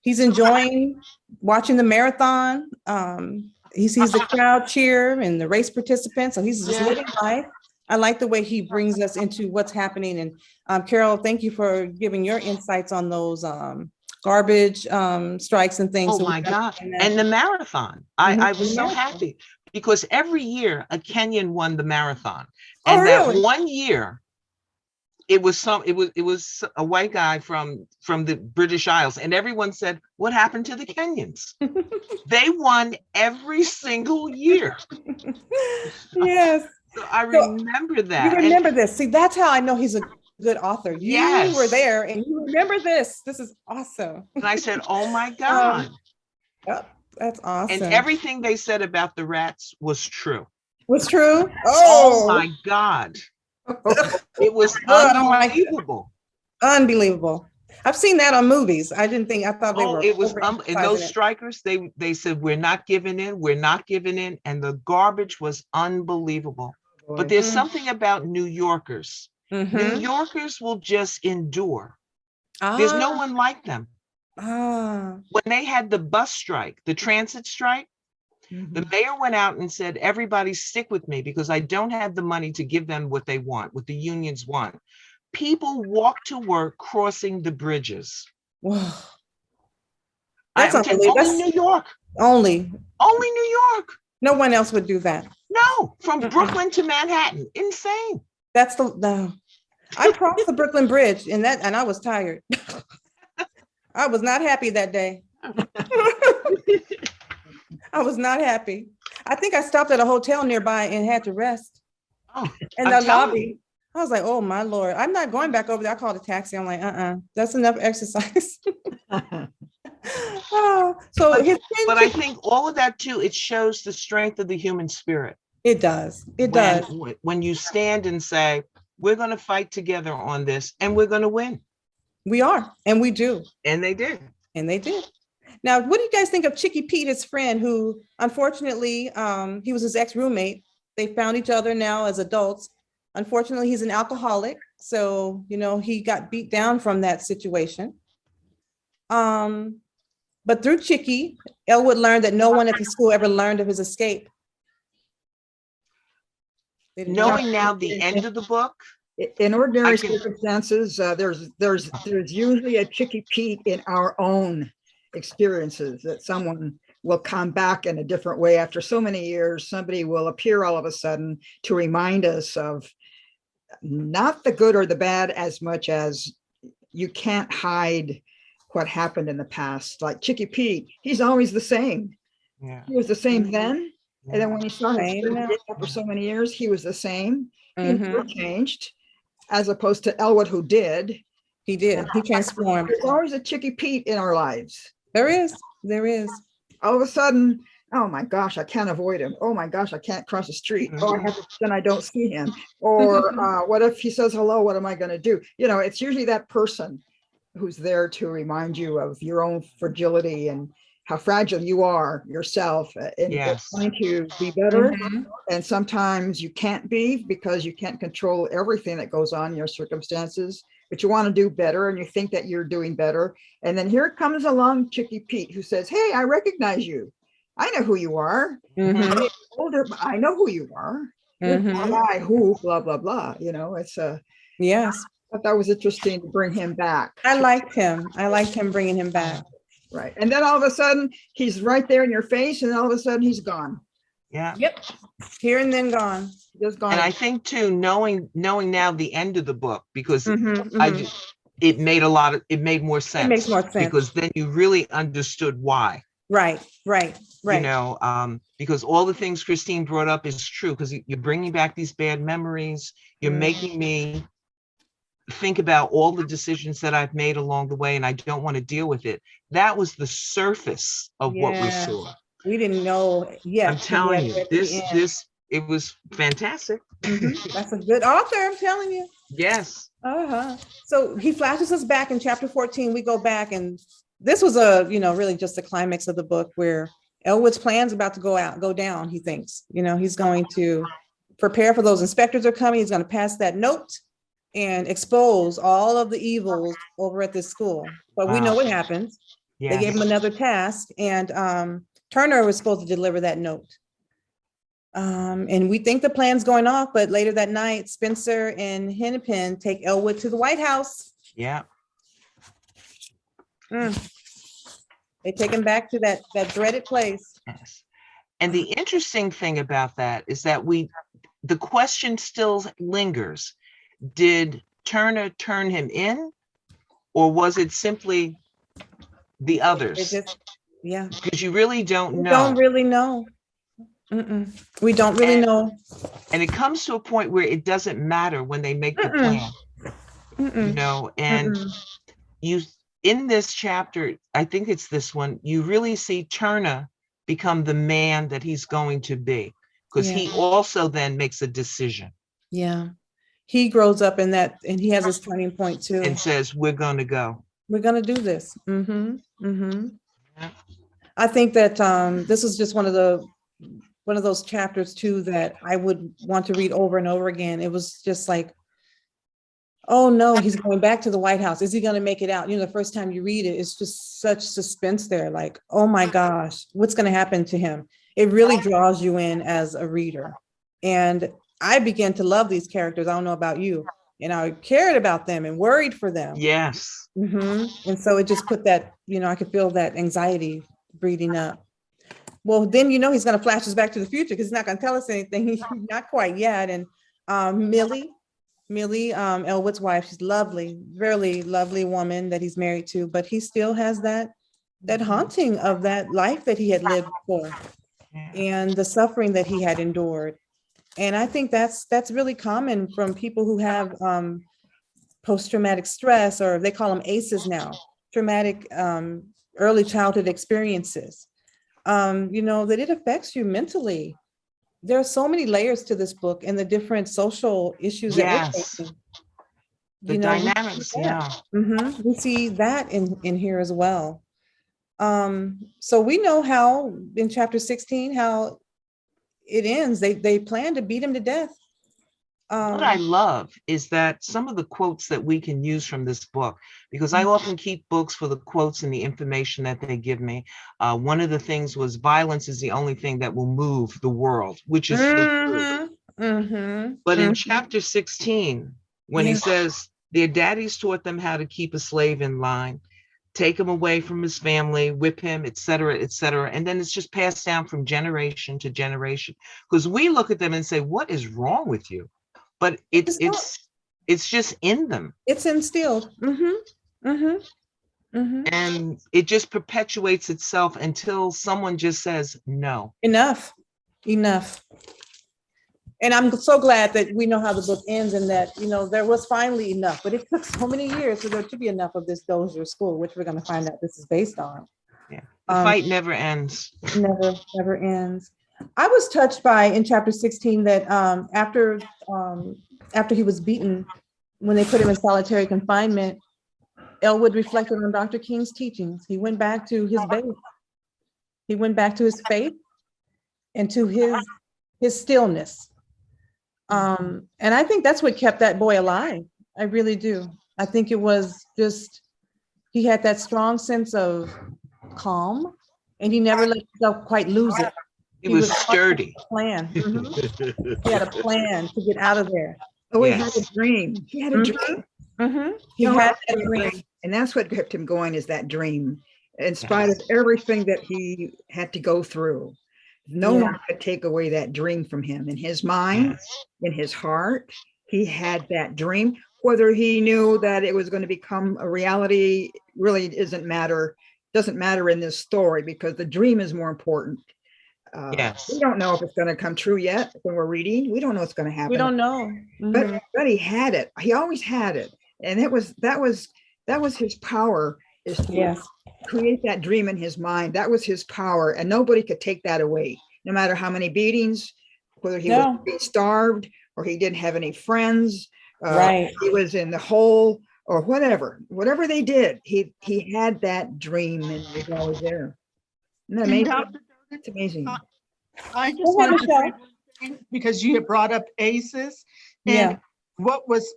He's enjoying watching the marathon. He sees the crowd cheer and the race participants. So he's just living life. I like the way he brings us into what's happening. And Carol, thank you for giving your insights on those garbage strikes and things. Oh So my God. And the marathon. I was so happy because every year a Kenyan won the marathon. And that one year, it was a white guy from the British Isles. And everyone said, what happened to the Kenyans? They won every single year. Yes. So I remember that. You remember this. See, that's how I know he's a good author. You Yes. were there and you remember this. This is awesome. And I said, oh my God. Yep, that's awesome. And everything they said about the rats was true. Was true? Oh my God. It was I don't like it. unbelievable. Unbelievable. I've seen that on movies. I thought they were. It was, and overemphasizing those it. strikers, they said, we're not giving in. And the garbage was unbelievable. But there's something about New Yorkers. New Yorkers will just endure. There's no one like them. When they had the bus strike, the transit strike, the mayor went out and said, everybody stick with me because I don't have the money to give them what they want, what the unions want. People walk to work crossing the bridges. Whoa. That's unbelievable. Only New York. Only New York. No one else would do that. No, from Brooklyn to Manhattan. Insane. That's I crossed the Brooklyn Bridge and I was tired. I was not happy that day. I was not happy. I think I stopped at a hotel nearby and had to rest. Oh, in the lobby. I was like, oh my Lord, I'm not going back over there. I called a taxi. I'm like, that's enough exercise. But I think all of that too, it shows the strength of the human spirit. It does. It does. When you stand and say, we're going to fight together on this and we're going to win. We are, and we do. And they did. And they did. Now, what do you guys think of Chicky Pete, his friend, who unfortunately, he was his ex-roommate. They found each other now as adults. Unfortunately, he's an alcoholic. So, he got beat down from that situation. But through Chicky, Elwood learned that no one at the school ever learned of his escape. Knowing now the end of the book. In ordinary circumstances, there's usually a Chicky Pete in our own experiences that someone will come back in a different way after so many years. Somebody will appear all of a sudden to remind us of not the good or the bad as much as you can't hide what happened in the past. Like Chicky Pete, he's always the same. Yeah. He was the same then. And then when he saw him for so many years, he was the same. He never changed, as opposed to Elwood, who did. He did. He transformed. There's always a Chicky Pete in our lives. There is. There is. All of a sudden, oh my gosh, I can't avoid him. Oh my gosh, I can't cross the street. Oh, then I don't see him. Or what if he says hello? What am I going to do? It's usually that person who's there to remind you of your own fragility and how fragile you are yourself and trying to be better. And sometimes you can't be because you can't control everything that goes on in your circumstances, but you want to do better and you think that you're doing better. And then here comes along Chicky Pete who says, hey, I recognize you. I know who you are. I'm older, but I know who you are. You're the guy who, blah, blah, blah. It's yes. thought that was interesting to bring him back. I liked him. I liked him bringing him back. Right. And then all of a sudden, he's right there in your face, and all of a sudden, he's gone. Yeah. Yep. Here and then gone. Just gone. And I think too, knowing now the end of the book, because Mhm, I mhm. just, it made more sense. It makes more sense. Because then you really understood why. Right, right, right. You know, because all the things Christine brought up is true, because you're bringing back these bad memories. You're Mhm. making me think about all the decisions that I've made along the way, and I don't want to deal with it. That was the surface of what we Yeah. saw. We didn't know yet. I'm telling you, At the end. it was fantastic. Mhm. That's a good author, I'm telling you. Yes. Uh-huh. So he flashes us back in chapter 14. We go back, and this was really just the climax of the book, where Elwood's plan's about to go down, he thinks. He's going to prepare for those inspectors are coming. He's going to pass that note and expose all of the evils over at this school. But we know what happened. They gave him another task, and Turner was supposed to deliver that note. And we think the plan's going off, but later that night, Spencer and Hennepin take Elwood to the White House. Yeah. They take him back to that dreaded place. Yes. And the interesting thing about that is that the question still lingers. Did Turner turn him in, or was it simply the others? Yeah. Because you really don't We know. don't really know. We don't really know. And it comes to a point where it doesn't matter when they make the plan. And you, in this chapter, I think it's this one, you really see Turner become the man that he's going to be, because he also then makes a decision. Yeah. He grows up in that, and he has his turning point too. And says, we're going to go. We're going to do this. I think that this is just one of those chapters too that I would want to read over and over again. It was just like, oh no, he's going back to the White House. Is he going to make it out? The first time you read it, it's just such suspense there. Like, oh my gosh, what's going to happen to him? It really draws you in as a reader. And I began to love these characters. I don't know about you. And I cared about them and worried for them. Yes. And so it just put that, I could feel that anxiety breeding up. Well, then, he's going to flash us back to the future, because he's not going to tell us anything. Not quite yet. And Millie, Elwood's wife, she's lovely, really lovely woman that he's married to, but he still has that haunting of that life that he had lived before and the suffering that he had endured. And I think that's really common from people who have post-traumatic stress, or they call them ACEs now, traumatic early childhood experiences. That it affects you mentally. There are so many layers to this book and the different social issues that we're facing. The dynamics, We see that in here as well. So we know how in chapter 16, how it ends. They plan to beat him to death. What I love is that some of the quotes that we can use from this book, because I often keep books for the quotes and the information that they give me. One of the things was, violence is the only thing that will move the world, which is so true. But in chapter 16, when he says their daddies taught them how to keep a slave in line, take him away from his family, whip him, et cetera, et cetera. And then it's just passed down from generation to generation. Because we look at them and say, what is wrong with you? But it's just in them. It's instilled. And it just perpetuates itself until someone just says, no. Enough. And I'm so glad that we know how the book ends, and that, there was finally enough, but it took so many years for there to be enough of this Dozier school, which we're going to find out this is based on. Yeah. The fight never ends. Never ends. I was touched by, in chapter 16, that after he was beaten, when they put him in solitary confinement, Elwood reflected on Dr. King's teachings. He went back to his base. He went back to his faith and to his stillness. And I think that's what kept that boy alive. I really do. I think it was just, he had that strong sense of calm, and he never let himself quite lose it. He was sturdy. Plan. He had a plan to get out of there. Oh, he had a dream. He had a dream. He No, had that's that dream. and that's what kept him going, is that dream. In spite of everything that he had to go through, no Yeah. one could take away that dream from him. In his mind, Yes. in his heart, he had that dream. Whether he knew that it was going to become a reality really doesn't matter in this story, because the dream is more important. Yes. We don't know if it's going to come true yet. When we're reading, we don't know what's going to happen. We don't know. But he had it. He always had it, and that was his power, is to Yes. create that dream in his mind. That was his power, and nobody could take that away, no matter how many beatings, whether he was No. being starved or he didn't have any friends, Right. he was in the hole or whatever they did, he had that dream, and it was always there. Isn't that And amazing? Dr. It's amazing. I just Go ahead, wanted to say Michelle. one thing, because you had brought up ACEs. Yeah. And what was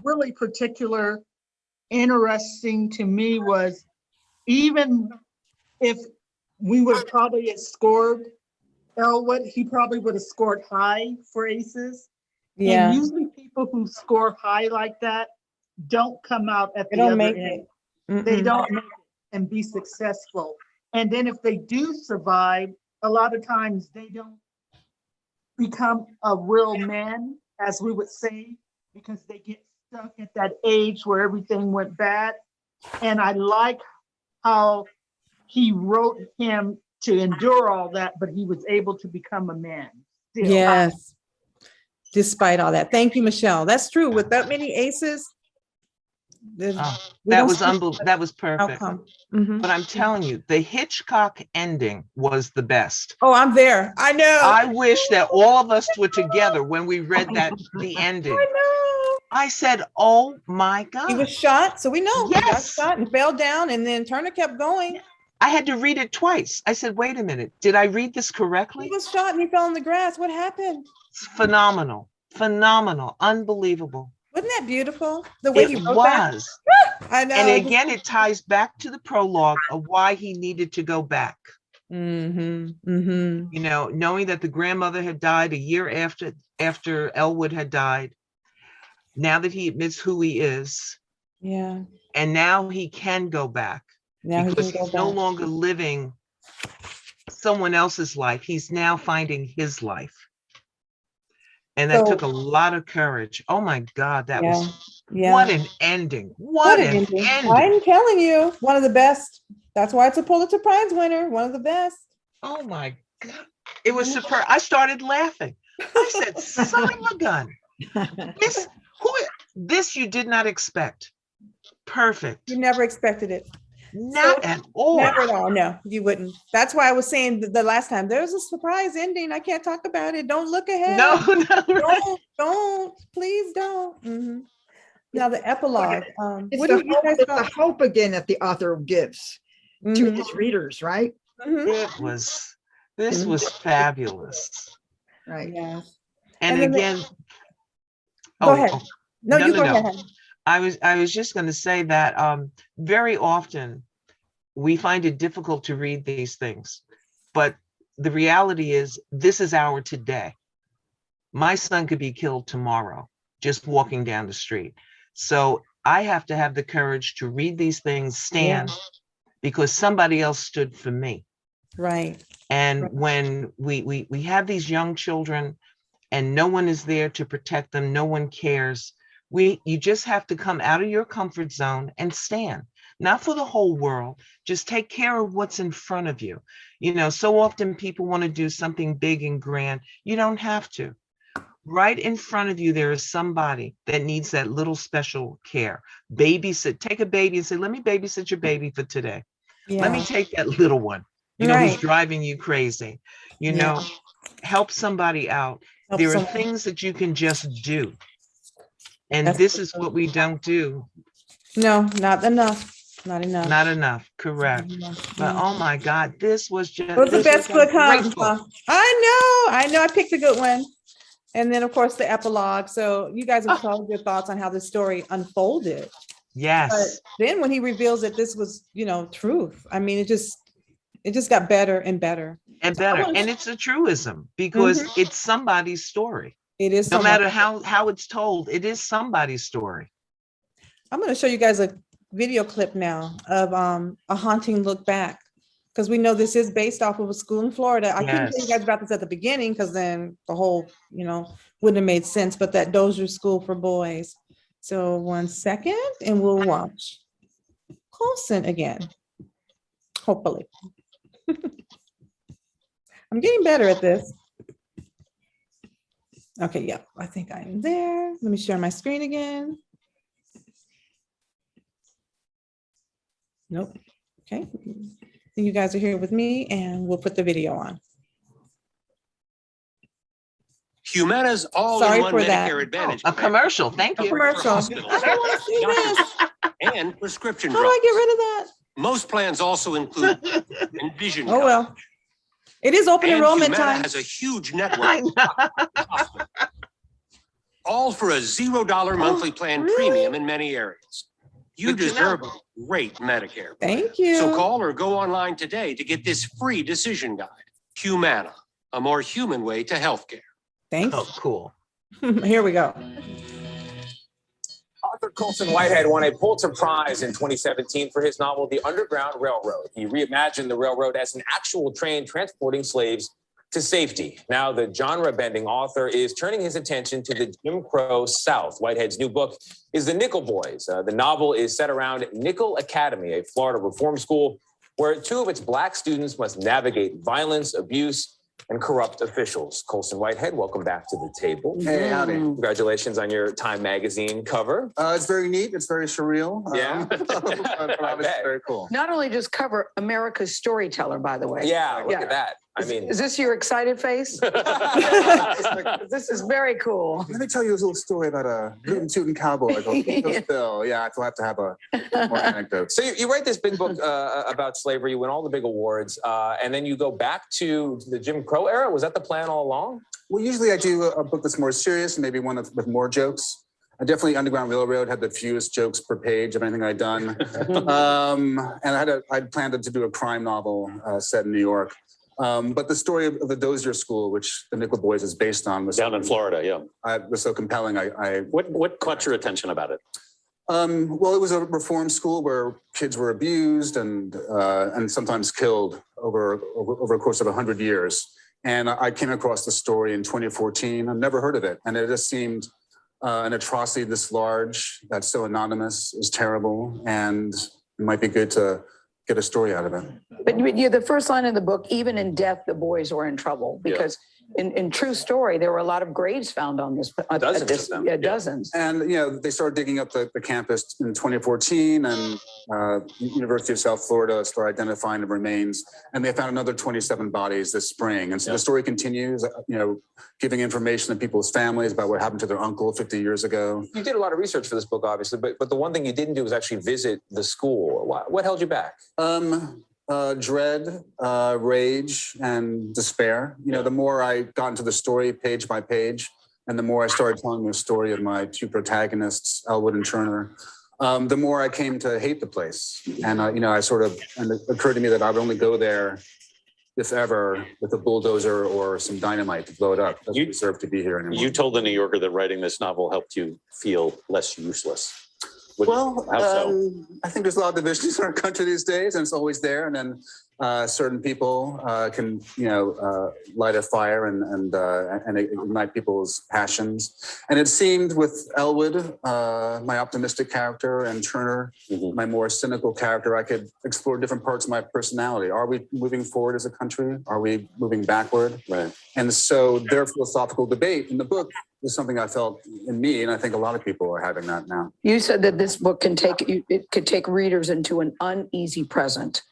really interesting to me was, even if we would have probably had scored Elwood, he probably would have scored high for ACEs. And Yeah. usually people who score high like that don't come out at They the don't other make end. it. They Mm-mm. don't make it and be successful. And then if they do survive, a lot of times they don't become a real man, as we would say, because they get stuck at that age where everything went bad. And I like how he wrote him to endure all that, but he was able to become a man. Still. Yes. Despite all that. Thank you, Michelle. That's true. With that many aces, there's- Oh, we that don't was see that was perfect. outcome. Mhm. But I'm telling you, the Hitchcock ending was the best. Oh, I'm there. I know. I wish that all of us were together when we read the ending. I know. I said, "Oh my He was God!" shot, so we know he got Yes. shot and fell down, and then Turner kept going. I had to read it twice. I said, "Wait a minute, did I read this He correctly?" was shot and he fell in the grass. What happened? It's phenomenal, phenomenal, unbelievable. Wasn't that beautiful? The way he It wrote that. was, I know. and again, it ties back to the prologue of why he needed to go back. Mm-hmm. Mm-hmm. You know, knowing that the grandmother had died a year after Elwood had died. Now that he admits who he is, Yeah. and now he can go back Now he because can go he's no back. longer living someone else's life. He's now finding his life. And that So- took a lot of courage. Oh my God, that Yeah. was Yeah. what an ending. What an ending. ending. I'm telling you, one of the best. That's why it's a Pulitzer Prize winner. One of the best. Oh my God. It was superb. I started laughing. I said, son of a gun. This you did not expect. Perfect. You never expected it. Not at all. Never at all. No, you wouldn't. That's why I was saying the last time, there's a surprise ending. I can't talk about it. Don't look ahead. No, no. Don't. Please don't. Mhm. Now the epilogue. It's What the do you hope, guys it's thought? the hope again that the author gives to Mhm. his readers, right? Mhm. This was fabulous. Right. Yeah. And then again, Go ahead. No, no, you no, go no. ahead. I was just going to say that very often we find it difficult to read these things, but the reality is this is our today. My son could be killed tomorrow just walking down the street. So I have to have the courage to read these things, stand, because somebody else stood for me. Right. And Right. when we have these young children and no one is there to protect them, no one cares. You just have to come out of your comfort zone and stand, not for the whole world. Just take care of what's in front of you. You know, so often people want to do something big and grand. You don't have to. Right in front of you, there is somebody that needs that little special care. Babysit, take a baby and say, let me babysit your baby for today. Let me take that little one, you know, who's Right. driving you crazy. You know, help somebody out. Help There are someone. things that you can just do. And That's- this is what we don't do. No, not enough. Not enough. Not enough. Correct. But oh my God, this was just It was the this best was a book, great huh? book. I know. I picked a good one. And then, of course, the epilogue. So you guys have told your thoughts on how the story unfolded. But Yes. then when he reveals that this was, truth, I mean, it just got better and better. And better. And it's a truism because it's somebody's story. It is No so matter much. how it's told, it is somebody's story. I'm going to show you guys a video clip now of A Haunting Look Back, because we know this is based off of a school in Florida. I couldn't tell you guys about this at the beginning because then the whole, wouldn't have made sense, but that Dozier School for Boys. So 1 second and we'll watch Colson again, hopefully. I'm getting better at this. Okay, yeah, I think I am there. Let me share my screen again. Nope. Okay. You guys are here with me and we'll put the video on. Humana's Sorry all-in-one for that. Medicare Advantage. A plan commercial, thank you. Commercial. I hospitals, don't want to see this. and prescription How do drugs. I get rid of that? Most plans also include Envision. Oh, well. It is open And enrollment Humana time. has a huge I network. know. All for a $0 monthly plan really? premium in many areas. You Good to deserve know. a great Medicare. Thank you. So call or go online today to get this free decision guide. Humana, a more human way to healthcare. Thanks. Oh, cool. Here we go. Author Colson Whitehead won a Pulitzer Prize in 2017 for his novel, The Underground Railroad. He reimagined the railroad as an actual train transporting slaves to safety. Now, the genre-bending author is turning his attention to the Jim Crow South. Whitehead's new book is The Nickel Boys. The novel is set around Nickel Academy, a Florida reform school where 2 of its Black students must navigate violence, abuse, and corrupt officials. Colson Whitehead, welcome back to the table. Hey, howdy. Congratulations on your Time magazine cover. It's very neat. It's very surreal. Yeah. But obviously bet. very cool. Not only just cover America's storyteller, by the way. Yeah, look Yeah. at that. I mean, Is this your excited face? This is very cool. Let me tell you a little story about a rootin' tootin' cowboy called Bill. Yeah, I have to have more anecdotes. so you write this big book about slavery, you win all the big awards, and then you go back to the Jim Crow era. Was that the plan all along? Well, usually I do a book that's more serious, maybe one with more jokes. I definitely Underground Railroad had the fewest jokes per page of anything I'd done. And I'd planned to do a crime novel set in New York. But the story of the Dozier School, which the Nickel Boys is based on, was Down in Florida, yeah. was so compelling. What caught your attention about it? Well, it was a reform school where kids were abused and sometimes killed over a course of 100 years. And I came across the story in 2014. I've never heard of it, and it just seemed an atrocity this large, that's so anonymous, is terrible, and it might be good to get a story out of it. But you the first line of the book, even in death, the boys were in trouble because in true story, there were a lot of graves found on this. Dozens of them. Yeah, dozens. And, they started digging up the campus in 2014, and University of South Florida started identifying the remains, and they found another 27 bodies this spring. And so the story continues, giving information to people's families about what happened to their uncle 50 years ago. You did a lot of research for this book, obviously, but the one thing you didn't do was actually visit the school. What held you back? Dread, rage, and despair. The more I got into the story page by page, and the more I started telling the story of my 2 protagonists, Elwood and Turner, the more I came to hate the place. And, and it occurred to me that I would only go there, if ever, with a bulldozer or some dynamite to blow it up. Doesn't deserve to be here anymore. You told the New Yorker that writing this novel helped you feel less useless. How so? I think there's a lot of divisions in our country these days, and it's always there. And then certain people can, light a fire and ignite people's passions. And it seemed with Elwood, my optimistic character, and Turner, my more cynical character, I could explore different parts of my personality. Are we moving forward as a country? Are we moving backward? Right. And so their philosophical debate in the book is something I felt in me, and I think a lot of people are having that now. You said that this book could take readers into an uneasy present.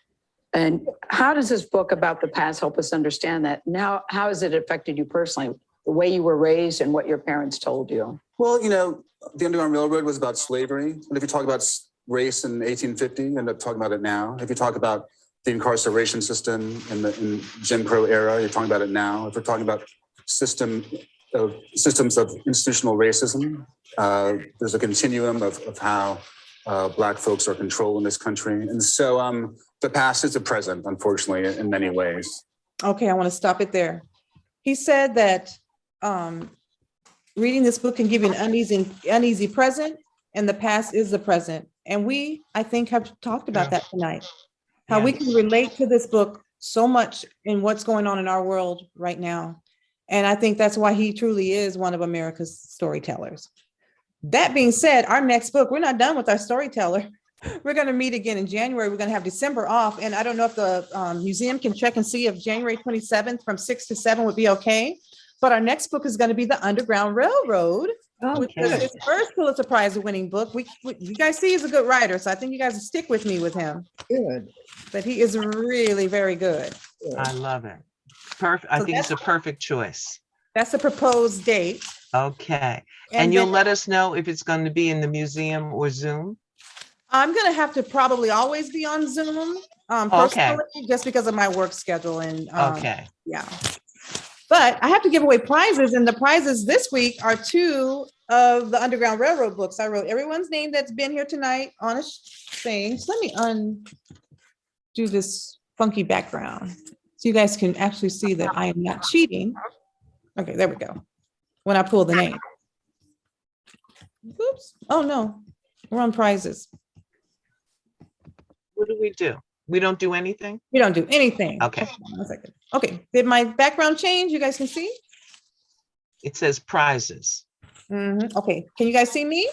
And how does this book about the past help us understand that? Now, how has it affected you personally, the way you were raised and what your parents told you? Well, the Underground Railroad was about slavery. And if you talk about race in 1850, you end up talking about it now. If you talk about the incarceration system in Jim Crow era, you're talking about it now. If we're talking about systems of institutional racism, there's a continuum of how Black folks are controlled in this country. And so the past is the present, unfortunately, in many ways. Okay, I want to stop it there. He said that reading this book can give you an uneasy present and the past is the present. And we, I think, have talked about that tonight. How we can relate to this book so much in what's going on in our world right now. And I think that's why he truly is one of America's storytellers. That being said, our next book, we're not done with our storyteller. We're going to meet again in January. We're going to have December off. And I don't know if the museum can check and see if January 27th from 6 to 7 would be okay. But our next book is going to be The Underground Railroad, which is his first Pulitzer Prize winning book. You guys see he's a good writer, so I think you guys will stick with me with him. Good. But he is really very good. I love it. Perfect. I think it's a perfect choice. That's a proposed date. Okay. And you'll then let us know if it's going to be in the museum or Zoom? I'm going to have to probably always be on Zoom, personally, just because of my work schedule. And Okay. yeah. But I have to give away prizes, and the prizes this week are 2 of the Underground Railroad books. I wrote everyone's name that's been here tonight on a thing. So let me undo this funky background so you guys can actually see that I am not cheating. Okay, there we go. When I pull the name. Oops. Oh no, we're on prizes. What do we do? We don't do anything? We don't do anything. Okay. Hold on 1 second. Okay, did my background change? You guys can see? It says prizes. Okay, can you guys see me?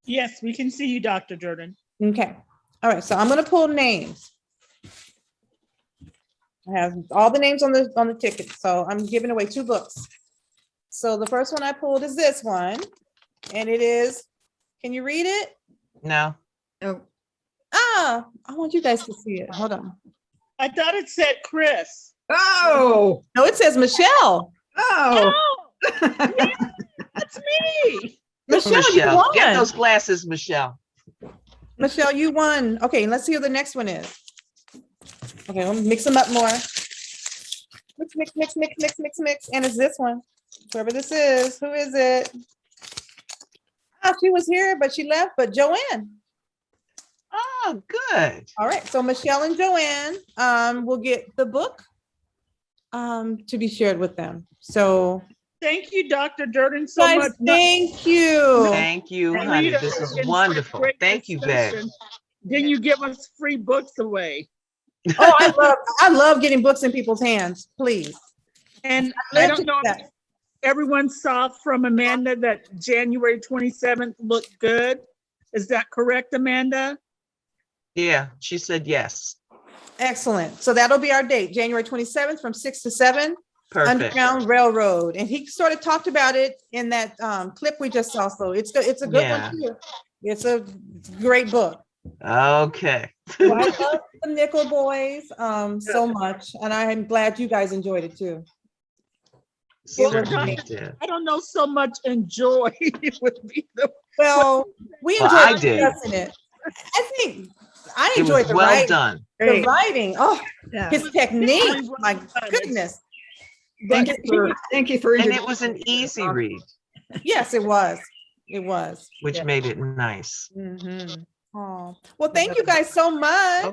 Yes, we can see you, Dr. Durden. Okay, all right, so I'm gonna pull names. I have all the names on the ticket, so I'm giving away 2 books. So the first one I pulled is this one, and it is, can you read it? No. Oh, I want you guys to see it. Hold on. I thought it said Chris. oh, No, it says Michelle. oh. That's me. Michelle, you Michelle, get won. those glasses, Michelle. Michelle, you won. Okay, let's see who the next one is. Okay, let me mix them up more. Mix, mix, mix, mix, mix, mix, mix. And it's this one. Whoever this is, who is it? She was here, but she left, but Joanne. Oh, good. All right, so Michelle and Joanne will get the book to be shared with them. So Thank you, Dr. Durden, so guys, much. thank you. Thank you, honey. Rita, This is it's wonderful. great Thank you, babe. discussion. Then you give us free books away. Oh, I love getting books in people's hands, please. And I I love don't to know do if that. everyone saw from Amanda that January 27th looked good. Is that correct, Amanda? Yeah, she said yes. Excellent. So that'll be our date, January 27th from 6 to 7, Perfect. Underground Railroad. And he sort of talked about it in that clip we just saw. So it's a good Yeah. one too. It's a great book. Okay. Well, I love the Nickel Boys so much, and I'm glad you guys enjoyed it too. Certainly did. I don't know so much enjoy would be the. Well, we Well, I enjoyed did. discussing it. I think I It was enjoyed the well writing. done. The writing, oh, Yeah. his technique, my goodness. Thank you for. And it was an easy read, Yes, it was. It was. which made it nice. Oh, well, thank you guys so much.